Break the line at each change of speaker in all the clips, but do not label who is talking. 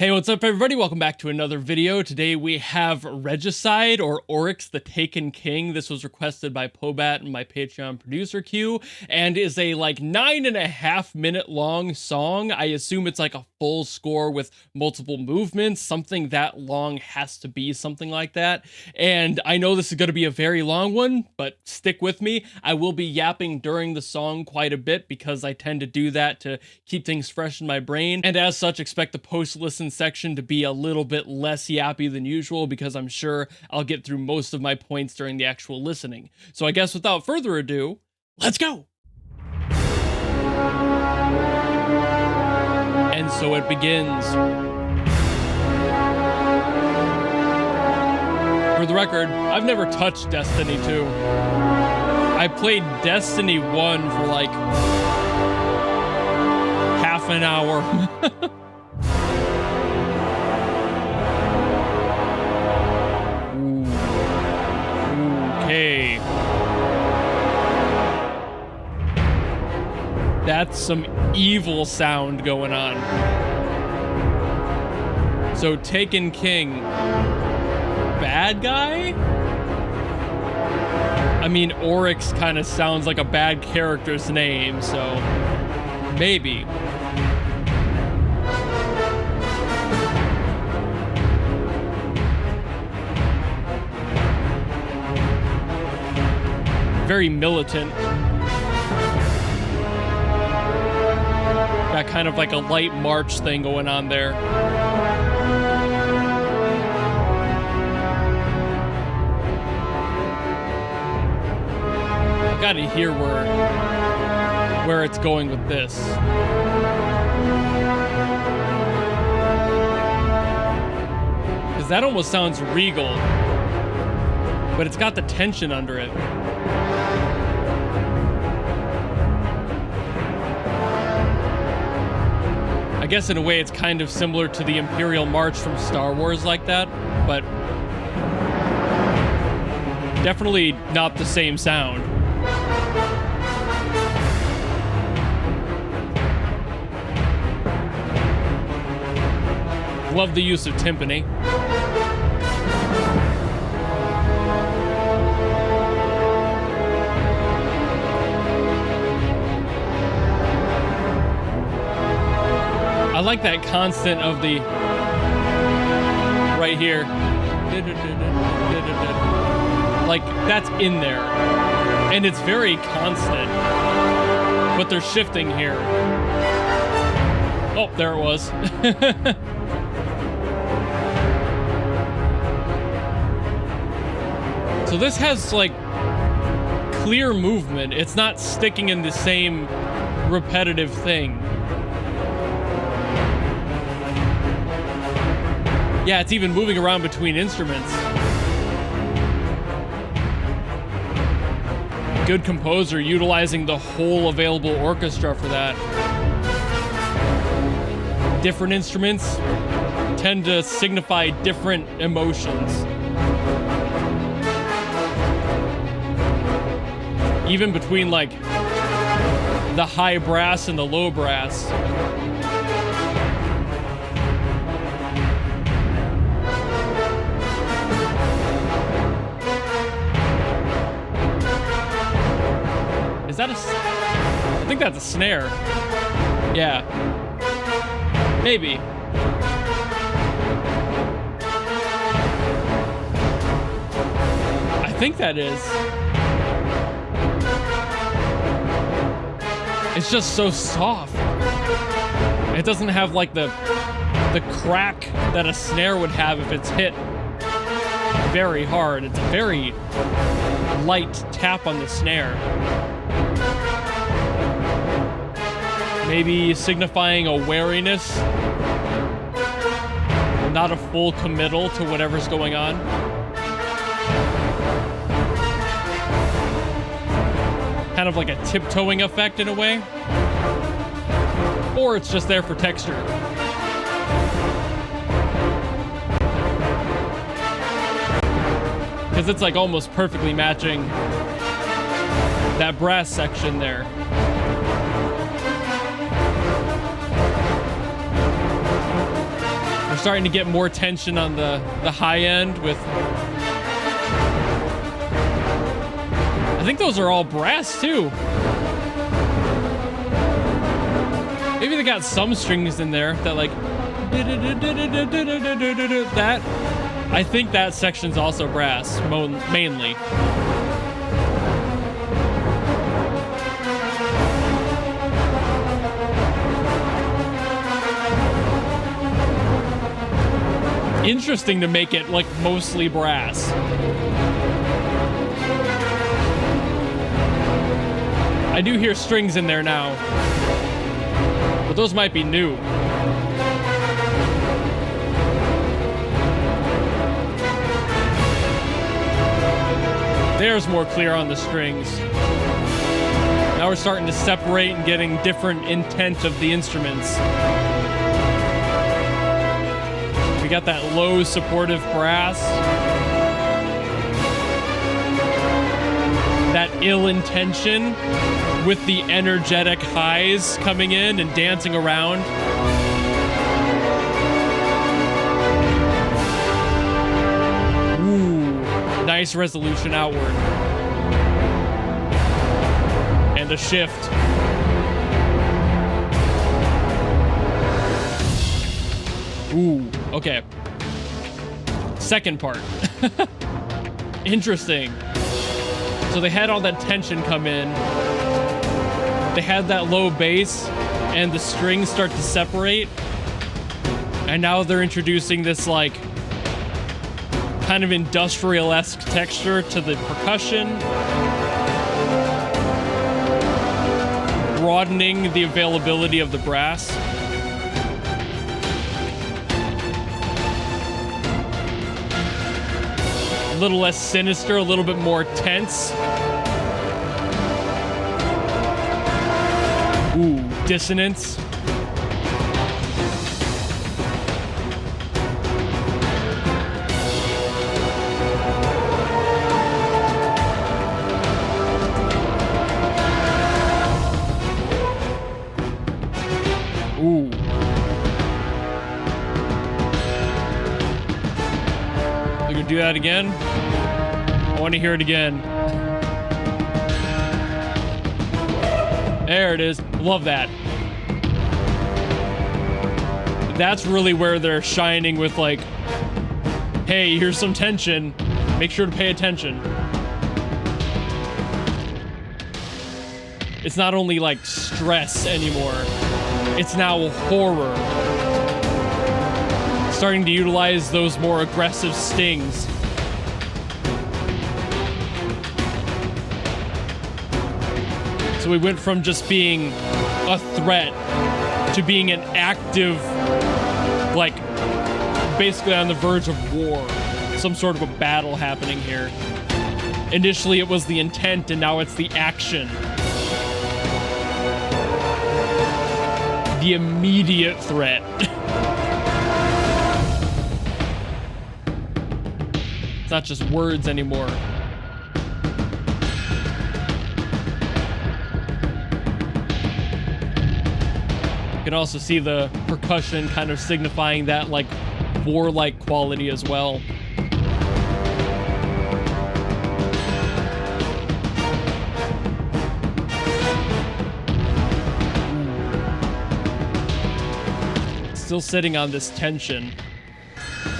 Hey, what's up everybody? Welcome back to another video. Today we have Regicide, or Oryx the Taken King. This was requested by Pobat and my Patreon producer Q, and is a like 9.5 minute long song. I assume it's like a full score with multiple movements. Something that long has to be something like that. And I know this is going to be a very long one, but stick with me. I will be yapping during the song quite a bit because I tend to do that to keep things fresh in my brain. And as such, expect the post-listen section to be a little bit less yappy than usual because I'm sure I'll get through most of my points during the actual listening. So I guess without further ado, let's go! And so it begins. For the record, I've never touched Destiny 2. I played Destiny 1 for like half an hour. Okay. That's some evil sound going on. So, Taken King. Bad guy? I mean, Oryx kind of sounds like a bad character's name, so maybe. Very militant. Got kind of like a light march thing going on there. I gotta hear where it's going with this. Because that almost sounds regal, but it's got the tension under it. I guess in a way it's kind of similar to the Imperial March from Star Wars like that, but definitely not the same sound. Love the use of timpani. I like that constant of the right here. Like, that's in there. And it's very constant. But they're shifting here. Oh, there it was. So this has, like, clear movement. It's not sticking in the same repetitive thing. Yeah, it's even moving around between instruments. Good composer utilizing the whole available orchestra for that. Different instruments tend to signify different emotions. Even between, like, the high brass and the low brass. Is that I think that's a snare. Yeah. Maybe. I think that is. It's just so soft. It doesn't have like the crack that a snare would have if it's hit very hard. It's a very light tap on the snare. Maybe signifying a wariness, not a full committal to whatever's going on. Kind of like a tiptoeing effect in a way. Or it's just there for texture. Because it's like almost perfectly matching that brass section there. starting to get more tension on the high end with... I think those are all brass too. Maybe they got some strings in there that like... That. I think that section's also brass, mainly. Interesting to make it like mostly brass. I do hear strings in there now, but those might be new. There's more clear on the strings. Now we're starting to separate and getting different intent of the instruments. We got that low supportive brass. That ill intention with the energetic highs coming in and dancing around. Ooh, nice resolution outward. And a shift. Ooh, okay. Second part. Interesting. So they had all that tension come in. They had that low bass and the strings start to separate. And now they're introducing this like kind of industrial-esque texture to the percussion. Broadening the availability of the brass. A little less sinister, a little bit more tense. Ooh, dissonance. Ooh. We can do that again. I want to hear it again. There it is. Love that. That's really where they're shining with like, hey, here's some tension. Make sure to pay attention. It's not only like stress anymore. It's now horror. Starting to utilize those more aggressive stings. So we went from just being a threat to being an active, like, basically on the verge of war. Some sort of a battle happening here. Initially it was the intent and now it's the action. The immediate threat. It's not just words anymore. You can also see the percussion kind of signifying that like warlike quality as well. Still sitting on this tension.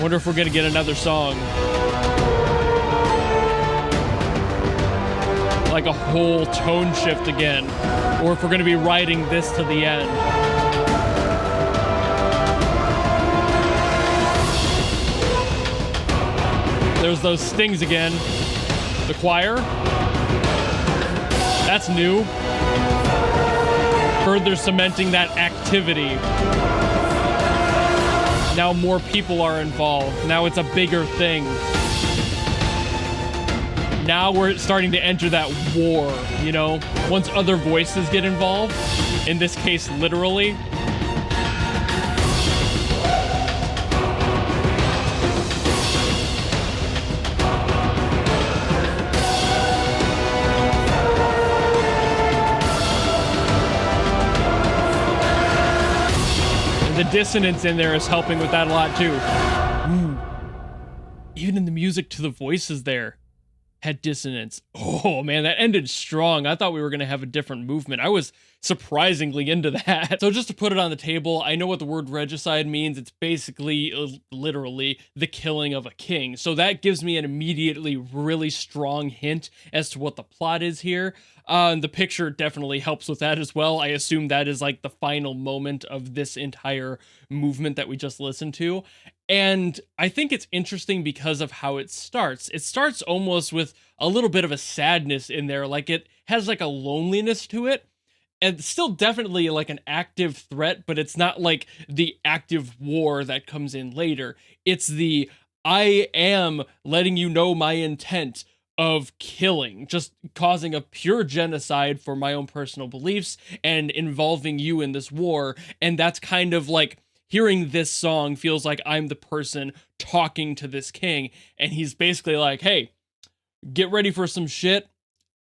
Wonder if we're gonna get another song. Like a whole tone shift again. Or if we're gonna be riding this to the end. There's those stings again. The choir. That's new. Further cementing that activity. Now more people are involved. Now it's a bigger thing. Now we're starting to enter that war, you know? Once other voices get involved, in this case, literally. The dissonance in there is helping with that a lot too. Ooh. Even in the music to the voices there had dissonance. Oh man, that ended strong. I thought we were going to have a different movement. I was surprisingly into that. So just to put it on the table, I know what the word regicide means. It's basically, literally, the killing of a king. So that gives me an immediately really strong hint as to what the plot is here. And the picture definitely helps with that as well. I assume that is like the final moment of this entire movement that we just listened to. And I think it's interesting because of how it starts. It starts almost with a little bit of a sadness in there. Like it has like a loneliness to it. And still definitely like an active threat, but it's not like the active war that comes in later. It's the I am letting you know my intent of killing, just causing a pure genocide for my own personal beliefs and involving you in this war. And that's kind of like hearing this song feels like I'm the person talking to this king. And he's basically like, hey, get ready for some shit.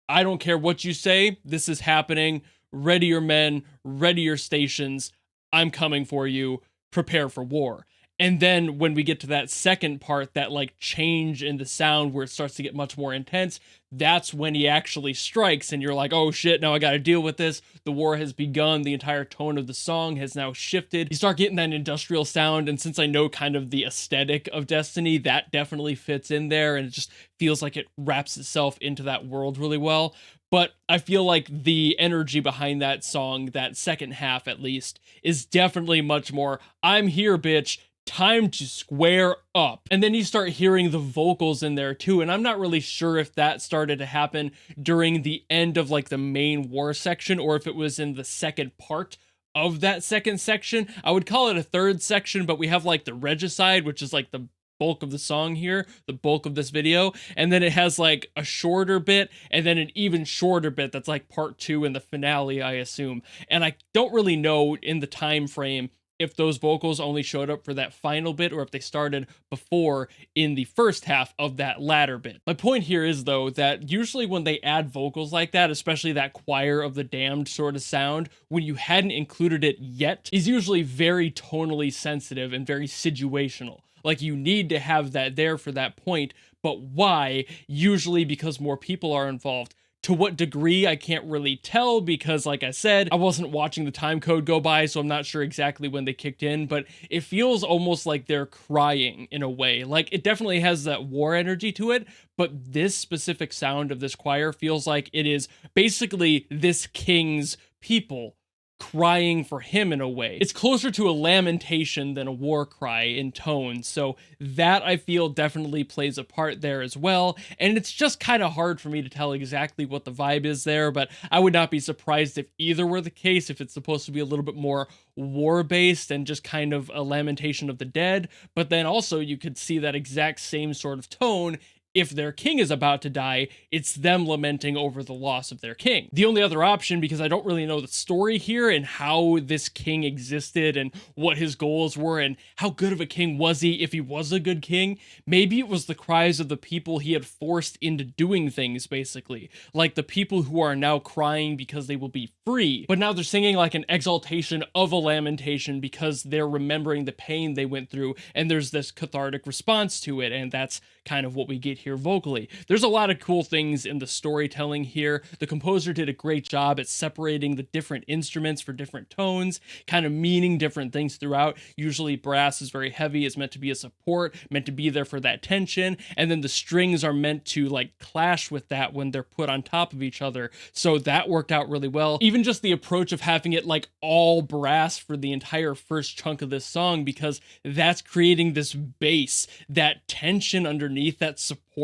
I don't care what you say. This is happening. Ready your men, ready your stations. I'm coming for you. Prepare for war. And then when we get to that second part, that like change in the sound where it starts to get much more intense, that's when he actually strikes and you're like, oh shit, now I got to deal with this. The war has begun. The entire tone of the song has now shifted. You start getting that industrial sound. And since I know kind of the aesthetic of Destiny, that definitely fits in there. And it just feels like it wraps itself into that world really well. But I feel like the energy behind that song, that second half at least, is definitely much more, I'm here, bitch. Time to square up. And then you start hearing the vocals in there too. And I'm not really sure if that started to happen during the end of like the main war section or if it was in the second part of that second section. I would call it a third section, but we have like the Regicide, which is like the bulk of the song here, the bulk of this video, and then it has like a shorter bit and then an even shorter bit that's like part 2 in the finale, I assume. And I don't really know in the time frame if those vocals only showed up for that final bit or if they started before in the first half of that latter bit. My point here is though that usually when they add vocals like that, especially that choir of the damned sort of sound, when you hadn't included it yet, is usually very tonally sensitive and very situational. Like you need to have that there for that point, but why? Usually because more people are involved. To what degree, I can't really tell because, like I said, I wasn't watching the time code go by, so I'm not sure exactly when they kicked in, but it feels almost like they're crying in a way. Like, it definitely has that war energy to it, but this specific sound of this choir feels like it is basically this king's people crying for him in a way. It's closer to a lamentation than a war cry in tone, so that I feel definitely plays a part there as well, and it's just kind of hard for me to tell exactly what the vibe is there, but I would not be surprised if either were the case, if it's supposed to be a little bit more war-based and just kind of a lamentation of the dead, but then also you could see that exact same sort of tone if their king is about to die, it's them lamenting over the loss of their king. The only other option, because I don't really know the story here and how this king existed and what his goals were and how good of a king was he if he was a good king, maybe it was the cries of the people he had forced into doing things, basically. Like the people who are now crying because they will be free, but now they're singing like an exaltation of a lamentation because they're remembering the pain they went through and there's this cathartic response to it, and that's kind of what we get here vocally. There's a lot of cool things in the storytelling here. The composer did a great job at separating the different instruments for different tones, kind of meaning different things throughout. Usually brass is very heavy, it's meant to be a support, meant to be there for that tension, and then the strings are meant to like clash with that when they're put on top of each other. So that worked out really well. Even just the approach of having it like all brass for the entire first chunk of this song, because that's creating this bass, that tension underneath, that support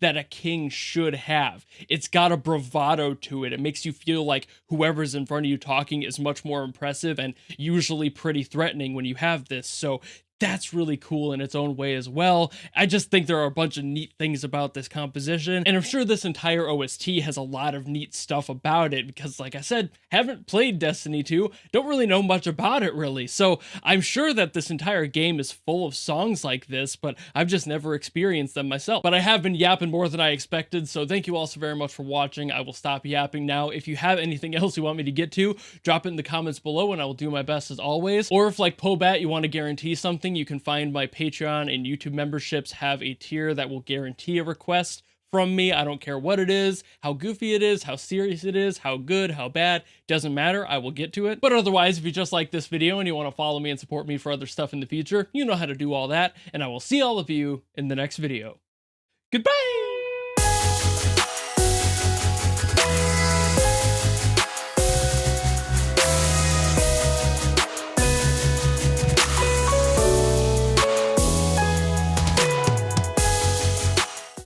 that a king should have. It's got a bravado to it. It makes you feel like whoever's in front of you talking is much more impressive and usually pretty threatening when you have this. So that's really cool in its own way as well. I just think there are a bunch of neat things about this composition, and I'm sure this entire OST has a lot of neat stuff about it because, like I said, haven't played Destiny 2, don't really know much about it really, so I'm sure that this entire game is full of songs like this, but I've just never experienced them myself. But I have been yapping more than I expected, so thank you all so very much for watching. I will stop yapping now. If you have anything else you want me to get to, drop it in the comments below and I will do my best as always. Or if, like Pobat, you want to guarantee something, you can find my Patreon and YouTube memberships have a tier that will guarantee a request from me. I don't care what it is, how goofy it is, how serious it is, how good, how bad, doesn't matter, I will get to it. But otherwise, if you just like this video and you want to follow me and support me for other stuff in the future, you know how to do all that, and I will see all of you in the next video. Goodbye!